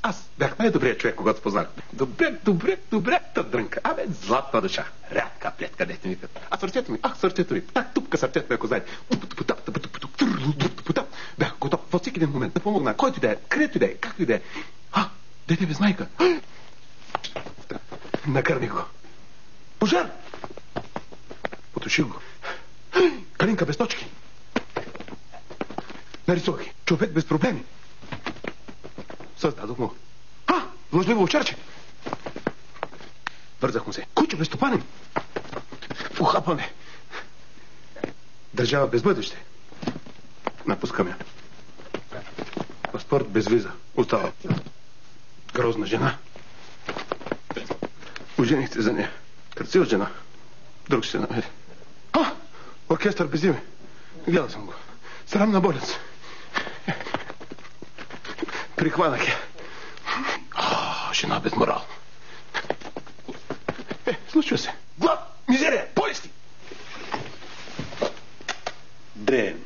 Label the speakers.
Speaker 1: Аз бях най-добрият човек, когато познах. Добре, та дрънка. Абе, златна душа. Рядка плетка, дете ми викат. А сърцето ми, сърцето ми. Так, тупка сърцето ми, ако знаете. Бях готов във всеки един момент да помогна. Който да е, където да е, както и да е. Дете без майка. Накърних го. Пожар! Потуших го. Калинка без точки. Нарисувах ги. Човек без проблеми. Създадох му. Лъжливо овчарче. Вързах му се. Куче без стопанин. Ухапване. Държава без бъдеще. Напускам я. Паспорт без виза. Остава. Грозна жена. Ожених се за нея. Красива жена. Друг ще се намери. Оркестър без име. Гледал съм го. Срамна болница. Прихванах я. Жена без морал. Случва се. Глад, мизерия, болести. Древни.